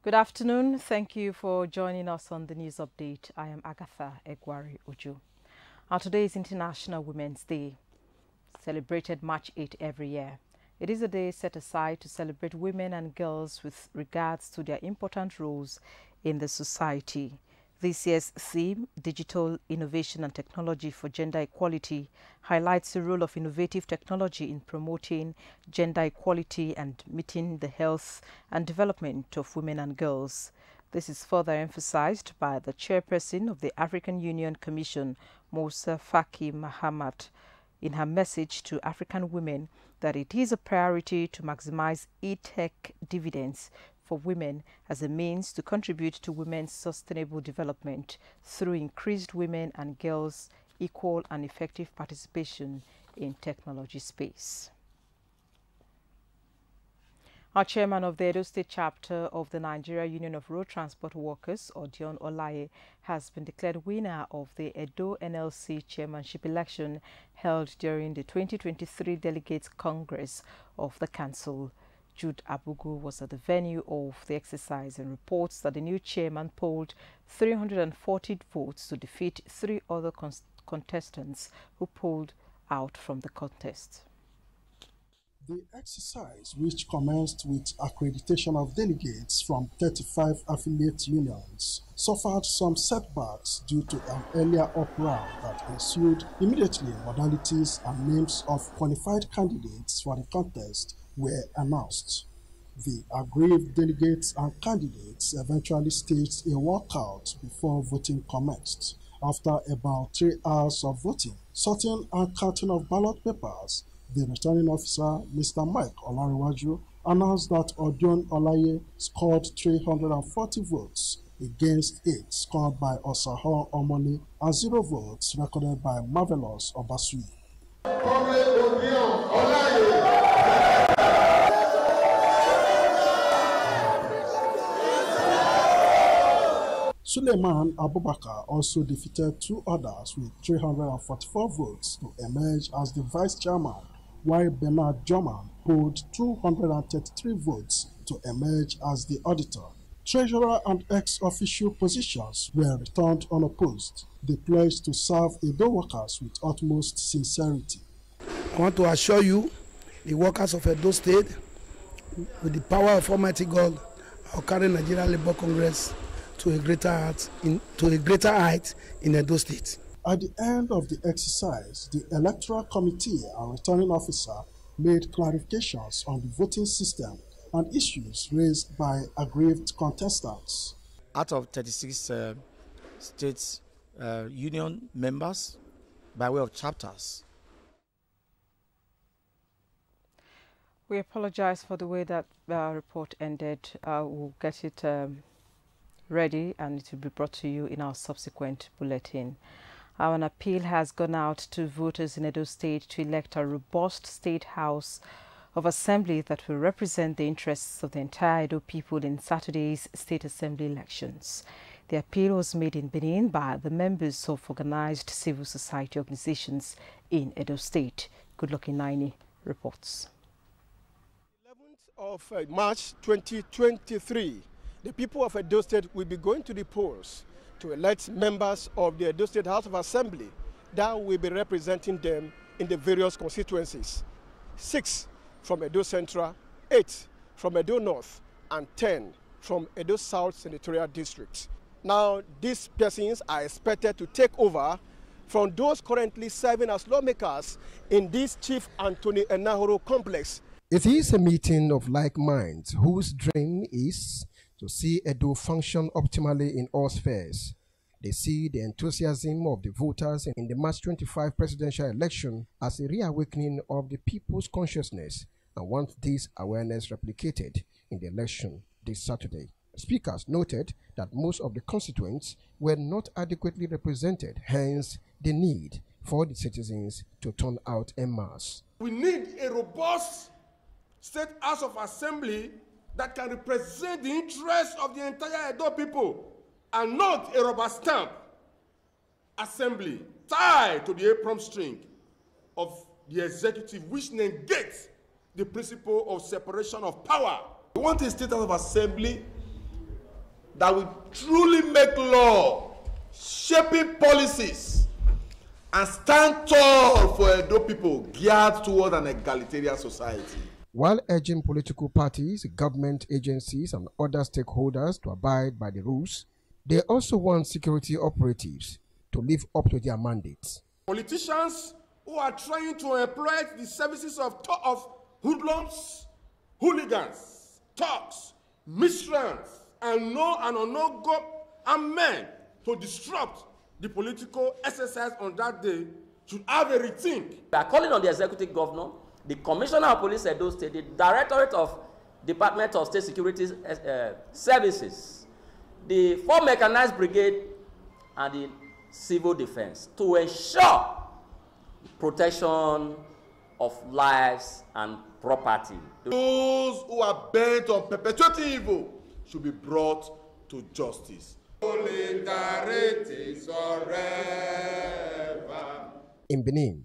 Good afternoon. Thank you for joining us on the news update. I am Agatha Egwari Oju. Today is International Women's Day, celebrated March 8 every year. It is a day set aside to celebrate women and girls with regards to their important roles in the society. This year's theme, Digital Innovation and Technology for Gender Equality, highlights the role of innovative technology in promoting gender equality and meeting the health and development of women and girls. This is further emphasized by the chairperson of the African Union Commission, Musa Faki Mahamat, in her message to African women that it is a priority to maximize e-tech dividends for women as a means to contribute to women's sustainable development through increased women and girls' equal and effective participation in technology space. Our chairman of the Edo State chapter of the Nigeria Union of Road Transport Workers, Odion Olaye, has been declared winner of the Edo NLC chairmanship election held during the 2023 Delegates Congress of the Council. Jude Abugu was at the venue of the exercise and reports that the new chairman polled 340 votes to defeat three other contestants who pulled out from the contest. The exercise, which commenced with accreditation of delegates from 35 affiliate unions, suffered some setbacks due to an earlier uproar that ensued immediately. Modalities and names of qualified candidates for the contest were announced. The aggrieved delegates and candidates eventually staged a walkout before voting commenced. After about 3 hours of voting, sorting and counting of ballot papers, the returning officer, Mr. Mike Olariwaju, announced that Odion Olaye scored 340 votes against 8 scored by Osaho Omoni and 0 votes recorded by Marvelous Obasui. Suleiman Abubakar also defeated 2 others with 344 votes to emerge as the vice chairman, while Bernard Joman polled 233 votes to emerge as the auditor. Treasurer and ex-official positions were returned unopposed. They pledged to serve Edo workers with utmost sincerity. I want to assure you, the workers of Edo State, with the power of Almighty God, I'll carry Nigeria Labour Congress to a greater height in Edo State. At the end of the exercise, the Electoral Committee and returning officer made clarifications on the voting system and issues raised by aggrieved contestants. Out of 36 states union members by way of chapters. We apologize for the way that report ended. We'll get it ready and it will be brought to you in our subsequent bulletin. An appeal has gone out to voters in Edo State to elect a robust State House of Assembly that will represent the interests of the entire Edo people in Saturday's State Assembly elections. The appeal was made in Benin by the members of organized civil society organizations in Edo State. Goodluck Inaini reports. 11th of March 2023, the people of Edo State will be going to the polls to elect members of the Edo State House of Assembly that will be representing them in the various constituencies. 6 from Edo Central, 8 from Edo North, and 10 from Edo South Senatorial District. Now, these persons are expected to take over from those currently serving as lawmakers in this Chief Anthony Enahoro complex. It is a meeting of like minds whose dream is to see Edo function optimally in all spheres. They see the enthusiasm of the voters in the March 25 presidential election as a reawakening of the people's consciousness and want this awareness replicated in the election this Saturday. Speakers noted that most of the constituents were not adequately represented, hence the need for the citizens to turn out en masse. We need a robust State House of Assembly that can represent the interests of the entire Edo people and not a rubber stamp assembly tied to the apron string of the executive, which negates the principle of separation of power. We want a State House of Assembly that will truly make law, shaping policies, and stand tall for Edo people geared toward an egalitarian society. While urging political parties, government agencies, and other stakeholders to abide by the rules, they also want security operatives to live up to their mandates. Politicians who are trying to exploit the services of hoodlums, hooligans, thugs, miscreants, and unknown and men to disrupt the political exercise on that day should have a rethink. We are calling on the executive governor, the commissioner of police Edo State, the directorate of Department of State Security Services, the 4 mechanized brigade, and the civil defense to ensure protection of lives and property. Those who are bent on perpetuating evil should be brought to justice. Solidarity forever. In Benin,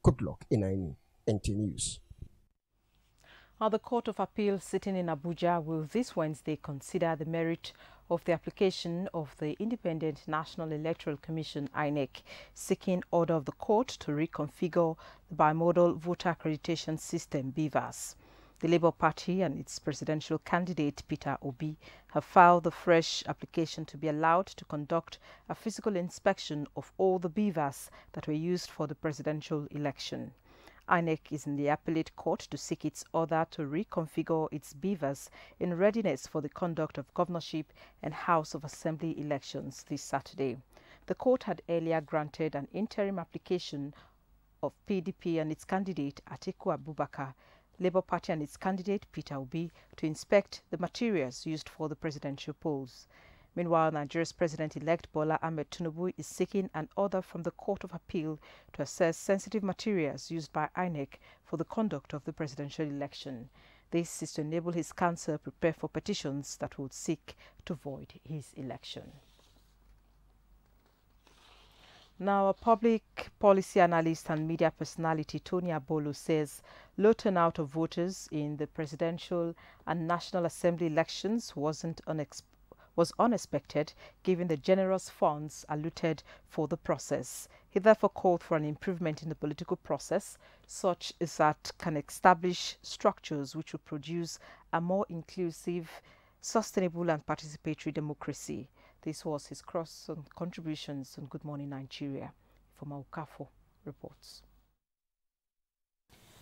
Goodluck Inaini, NT News. Now, the Court of Appeal sitting in Abuja will this Wednesday consider the merit of the application of the Independent National Electoral Commission, INEC, seeking order of the court to reconfigure the bimodal voter accreditation system, BVAS. The Labour Party and its presidential candidate, Peter Obi, have filed the fresh application to be allowed to conduct a physical inspection of all the BVAS that were used for the presidential election. INEC is in the appellate court to seek its order to reconfigure its BVAS in readiness for the conduct of governorship and House of Assembly elections this Saturday. The court had earlier granted an interim application of PDP and its candidate Atiku Abubakar, Labour Party and its candidate Peter Obi to inspect the materials used for the presidential polls. Meanwhile, Nigeria's President-elect Bola Ahmed Tinubu is seeking an order from the Court of Appeal to assess sensitive materials used by INEC for the conduct of the presidential election. This is to enable his counsel prepare for petitions that would seek to void his election. Now, a public policy analyst and media personality, Tony Abolo, says low turnout of voters in the presidential and National Assembly elections was unexpected given the generous funds allotted for the process. He therefore called for an improvement in the political process, such as that can establish structures which will produce a more inclusive, sustainable and participatory democracy. This was his contributions on Good Morning Nigeria. From Okafo reports.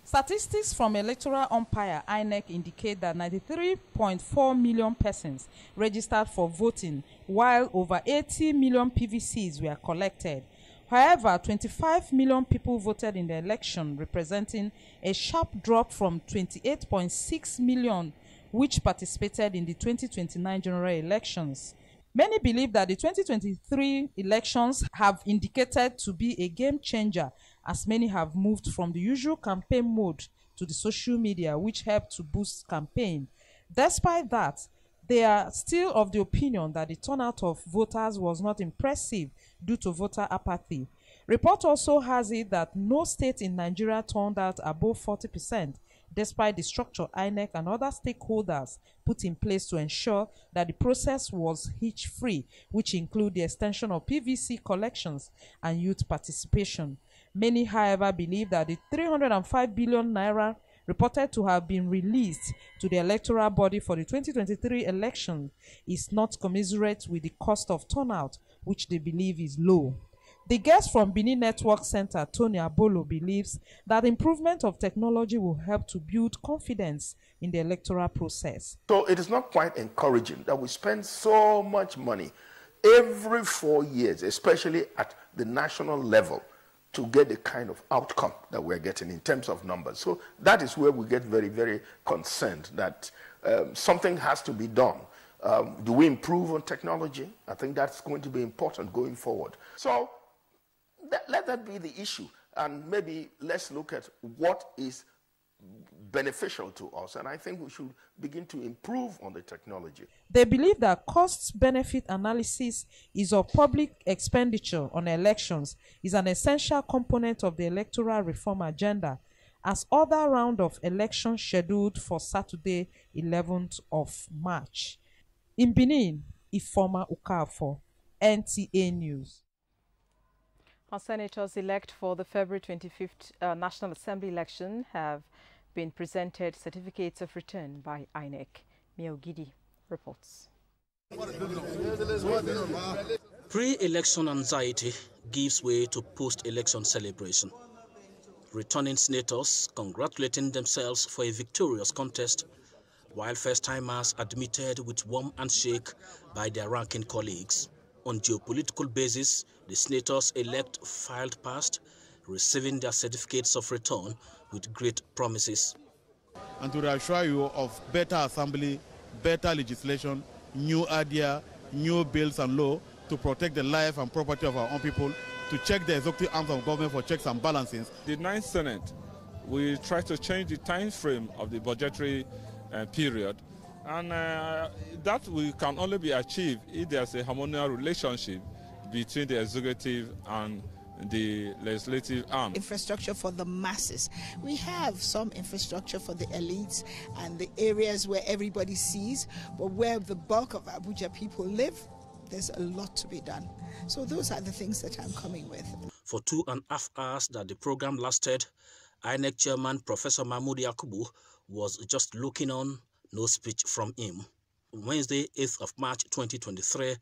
Statistics from Electoral Umpire INEC indicate that 93.4 million persons registered for voting, while over 80 million PVCs were collected. However, 25 million people voted in the election, representing a sharp drop from 28.6 million which participated in the 2029 general elections. Many believe that the 2023 elections have indicated to be a game changer, as many have moved from the usual campaign mode to the social media, which helped to boost campaign. Despite that, they are still of the opinion that the turnout of voters was not impressive due to voter apathy. Report also has it that no state in Nigeria turned out above 40%, despite the structure INEC and other stakeholders put in place to ensure that the process was hitch-free, which include the extension of PVC collections and youth participation. Many, however, believe that the 305 billion naira reported to have been released to the electoral body for the 2023 election is not commensurate with the cost of turnout, which they believe is low. The guest from Benin Network Center, Tony Abolo, believes that improvement of technology will help to build confidence in the electoral process. So it is not quite encouraging that we spend so much money every 4 years, especially at the national level, to get the kind of outcome that we're getting in terms of numbers. So that is where we get very, very concerned that something has to be done. Do we improve on technology? I think that's going to be important going forward. So let that be the issue, and maybe let's look at what is beneficial to us, and I think we should begin to improve on the technology. They believe that cost-benefit analysis is of public expenditure on elections is an essential component of the electoral reform agenda, as other round of elections scheduled for Saturday, 11th of March. In Benin, Ifoma Okafor, NTA News. Our senators-elect for the February 25th National Assembly election have been presented certificates of return by INEC. Miogidi reports. Pre-election anxiety gives way to post-election celebration. Returning senators congratulating themselves for a victorious contest, while first-timers admitted with warm handshake by their ranking colleagues. On geopolitical basis, the senators-elect filed past, receiving their certificates of return with great promises. And to reassure you of better assembly, better legislation, new idea, new bills and law to protect the life and property of our own people, to check the executive arms of government for checks and balances. The 9th Senate will try to change the time frame of the budgetary period, and that can only be achieved if there's a harmonious relationship between the executive and the legislative arm. Infrastructure for the masses. We have some infrastructure for the elites and the areas where everybody sees, but where the bulk of Abuja people live, there's a lot to be done. So those are the things that I'm coming with. For 2.5 hours that the program lasted, INEC Chairman Professor Mahmoud Yakubu was just looking on, no speech from him. Wednesday, 8th of March 2023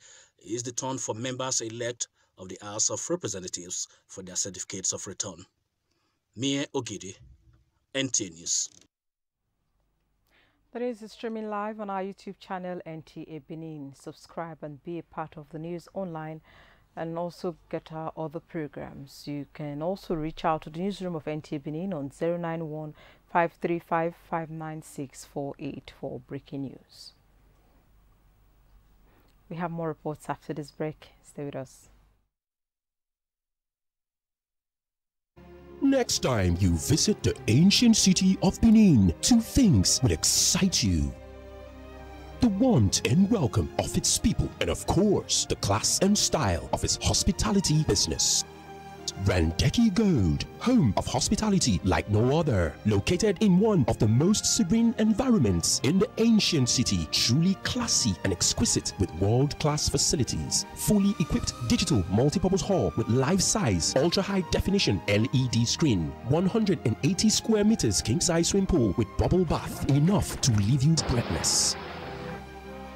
is the turn for members-elect of the House of Representatives for their certificates of return. Mie Ogidi, NTA News. The news is streaming live on our YouTube channel, NTA Benin. Subscribe and be a part of the news online and also get our other programs. You can also reach out to the newsroom of NTA Benin on 091 535 59648 for breaking news. We have more reports after this break. Stay with us. Next time you visit the ancient city of Benin, 2 things will excite you: the warmth and welcome of its people, and of course, the class and style of its hospitality business. Randeki Gold, home of hospitality like no other, located in one of the most serene environments in the ancient city, truly classy and exquisite with world-class facilities. Fully equipped digital multipurpose hall with life-size, ultra-high definition LED screen, 180 square meters king-size swimming pool with bubble bath, enough to leave you breathless.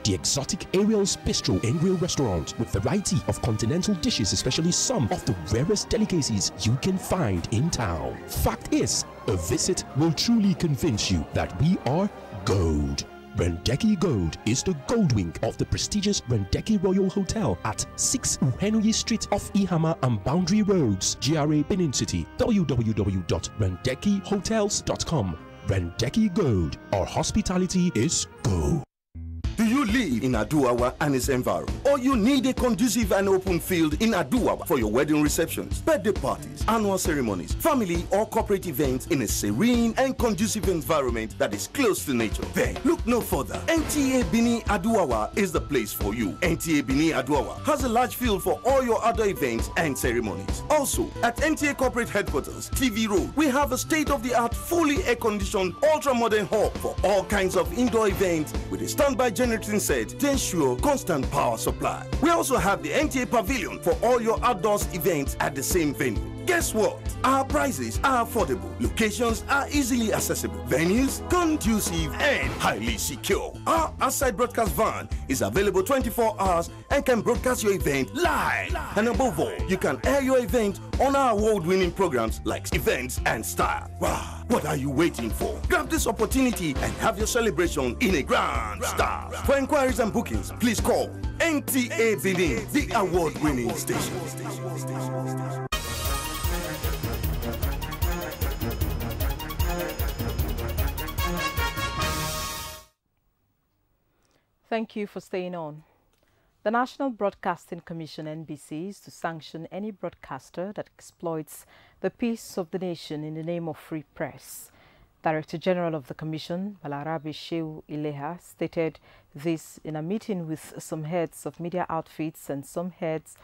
The exotic Ariel's Bistro and Grill restaurant with variety of continental dishes, especially some of the rarest delicacies you can find in town. Fact is, a visit will truly convince you that we are gold. Randeki Gold is the gold wing of the prestigious Randeki Royal Hotel at 6 Uhenoyi Street off Ihama and Boundary Roads, GRA Benin City. www.randekihotels.com. Randeki Gold, our hospitality is gold. Do you live in Aduawa and its environment? Or you need a conducive and open field in Aduawa for your wedding receptions, birthday parties, annual ceremonies, family or corporate events in a serene and conducive environment that is close to nature? Then look no further. NTA Benin Aduawa is the place for you. NTA Benin Aduawa has a large field for all your other events and ceremonies. Also, at NTA Corporate Headquarters, TV Road, we have a state-of-the-art, fully air-conditioned, ultra-modern hall for all kinds of indoor events with a standby generating set to ensure constant power supply. We also have the NTA Pavilion for all your outdoors events at the same venue. Guess what? Our prices are affordable, locations are easily accessible, venues conducive and highly secure. Our outside broadcast van is available 24 hours and can broadcast your event live. And above all, you can air your event on our award-winning programs like Events and Style. Wow! What are you waiting for? Grab this opportunity and have your celebration in a grand style. For inquiries and bookings, please call NTA Benin, the award-winning station. Thank you for staying on. The National Broadcasting Commission, NBC, is to sanction any broadcaster that exploits the peace of the nation in the name of free press. Director General of the Commission, Balarabe Shehu Ileha, stated this in a meeting with some heads of media outfits and some heads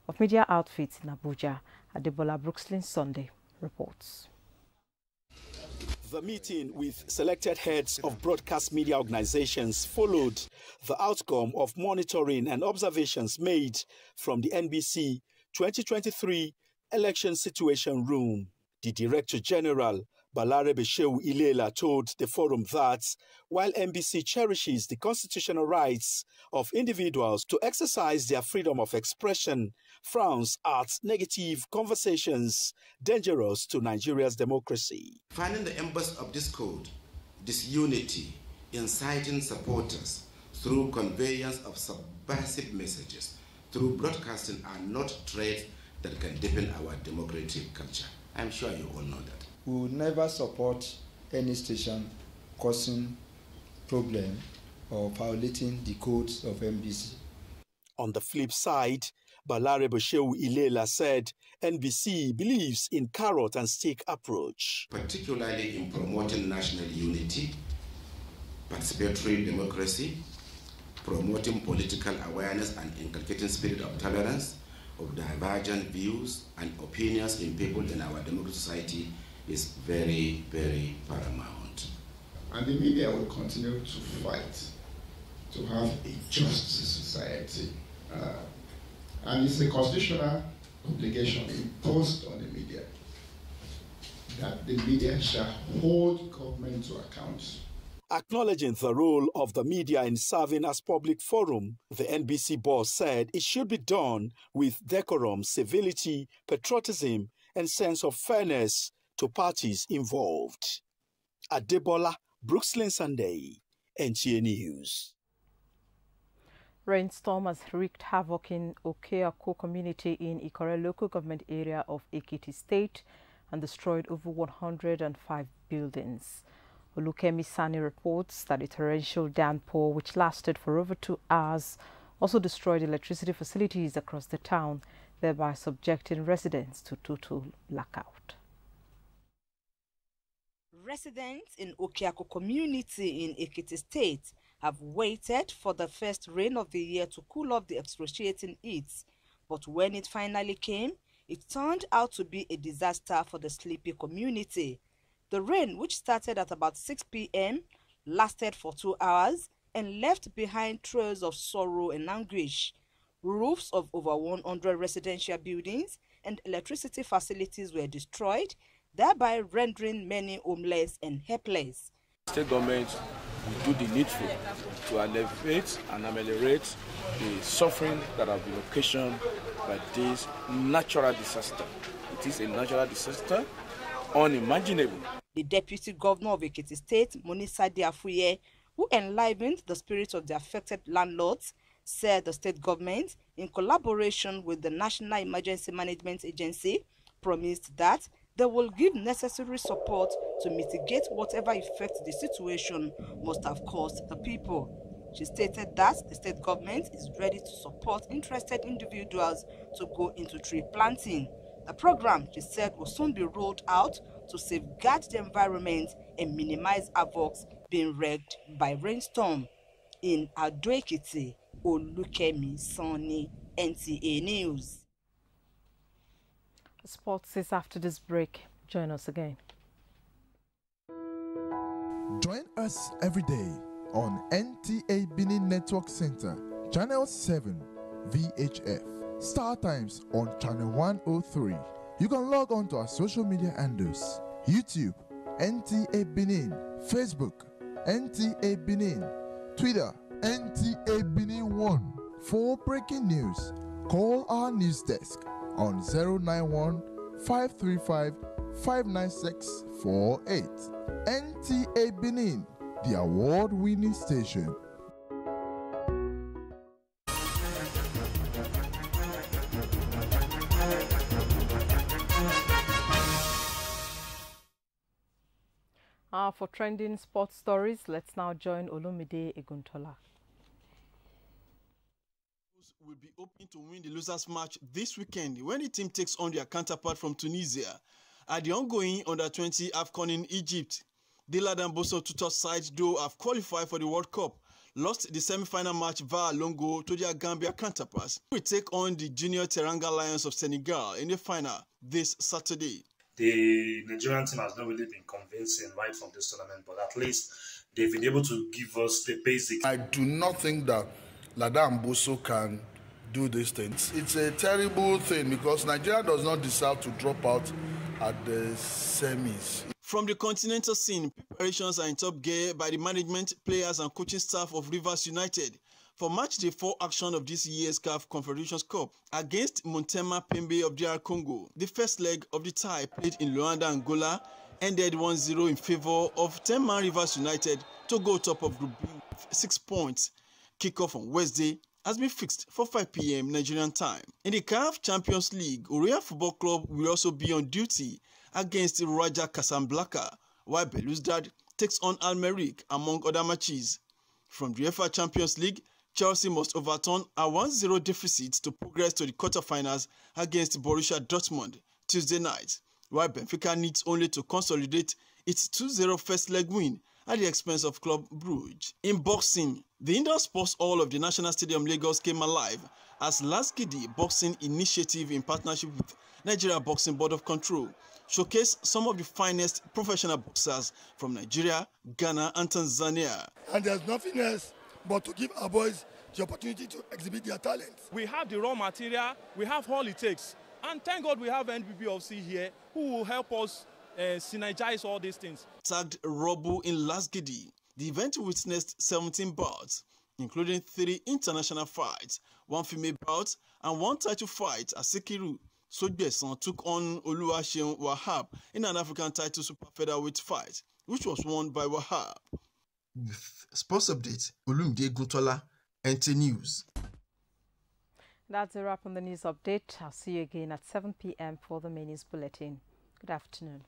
of media outfits in Abuja. Adebola Brookslyn Sunday reports. The meeting with selected heads of broadcast media organizations followed the outcome of monitoring and observations made from the NBC 2023 Election Situation Room. The Director General, Balarabe Shehu Ilela, told the forum that while NBC cherishes the constitutional rights of individuals to exercise their freedom of expression, frowns at negative conversations dangerous to Nigeria's democracy. Finding the embers of discord, disunity, inciting supporters through conveyance of subversive messages through broadcasting are not traits that can deepen our democratic culture. I'm sure you all know that. We will never support any station causing problem or violating the codes of NBC. On the flip side, Balarabe Shehu Ilela said NBC believes in carrot and stick approach. Particularly in promoting national unity, participatory democracy, promoting political awareness and inculcating spirit of tolerance, of divergent views and opinions in people in our democratic society is very, very paramount. And the media will continue to fight to have a just society. And it's a constitutional obligation imposed on the media that the media shall hold government to account. Acknowledging the role of the media in serving as public forum, the NBC boss said it should be done with decorum, civility, patriotism, and sense of fairness to parties involved. Adebola, Brooklyn Sunday, NTA News. Rainstorm has wreaked havoc in Okeako community in Ikore local government area of Ekiti State and destroyed over 105 buildings. Olukemi Sani reports that a torrential downpour, which lasted for over 2 hours, also destroyed electricity facilities across the town, thereby subjecting residents to total blackout. Residents in Okeako community in Ekiti State have waited for the first rain of the year to cool off the excruciating heat, but when it finally came, it turned out to be a disaster for the sleepy community. The rain, which started at about 6 p.m., lasted for 2 hours and left behind trails of sorrow and anguish. Roofs of over 100 residential buildings and electricity facilities were destroyed, thereby rendering many homeless and helpless. State government will do the needful to alleviate and ameliorate the suffering that have been occasioned by this natural disaster. It is a natural disaster, unimaginable. The Deputy Governor of Ekiti State, Monisa Diafuye, who enlivened the spirit of the affected landlords, said the state government, in collaboration with the National Emergency Management Agency, promised that they will give necessary support to mitigate whatever effect the situation must have caused the people. She stated that the state government is ready to support interested individuals to go into tree planting. The program, she said, will soon be rolled out to safeguard the environment and minimize havocs being wreaked by rainstorm. In Ado-Ekiti, Olukemi Sani, NTA News. Sports is after this break. Join us again. Join us every day on NTA Benin Network Center, Channel 7, VHF. Star Times on Channel 103. You can log on to our social media handles: YouTube, NTA Benin, Facebook, NTA Benin, Twitter, NTA Benin 1. For breaking news, call our news desk on 091 535 59648. NTA Benin, the award-winning station. For trending sports stories, let's now join Olumide Eguntola. Will be hoping to win the losers match this weekend when the team takes on their counterpart from Tunisia at the ongoing Under-20 AFCON in Egypt. The Ladan Boso Tutor side, though, have qualified for the World Cup, lost the semi-final match via long goal to their Gambia counterparts. We take on the Junior Teranga Lions of Senegal in the final this Saturday. the Nigerian team has not really been convincing right from this tournament, but at least they've been able to give us the basics. I do not think that Ladam Boso can do these things. It's a terrible thing because Nigeria does not deserve to drop out at the semis. From the continental scene, preparations are in top gear by the management, players and coaching staff of Rivers United for match day 4 action of this year's CAF Confederations Cup against Montema Pembe of DR Congo. The first leg of the tie, played in Luanda, Angola, ended 1-0 in favor of 10-man Rivers United to go top of Group B with 6 points. Kickoff on Wednesday has been fixed for 5 p.m. Nigerian time. In the CAF Champions League, Urea Football Club will also be on duty against Raja Casablanca, while Belouizdad takes on Al-Merrikh, among other matches. From the UEFA Champions League, Chelsea must overturn a 1-0 deficit to progress to the quarterfinals against Borussia Dortmund Tuesday night, while Benfica needs only to consolidate its 2-0 first leg win at the expense of Club Brugge. In boxing, the indoor sports hall of the National Stadium Lagos came alive as Lasgidi Boxing Initiative, in partnership with Nigeria Boxing Board of Control, showcased some of the finest professional boxers from Nigeria, Ghana and Tanzania. And there's nothing else but to give our boys the opportunity to exhibit their talents. We have the raw material, we have all it takes. And thank God we have NBBFC here who will help us synergize all these things. Tagged Robu in Lasgidi, the event witnessed 17 bouts, including 3 international fights, 1 female bout and 1 title fight as Sekiru Sogbeson took on Oluwaseun Wahab in an African title super featherweight fight, which was won by Wahab. With sports update, Olumide Gutola, NT News. That's a wrap on the news update. I'll see you again at 7 p.m. for the main news bulletin. Good afternoon.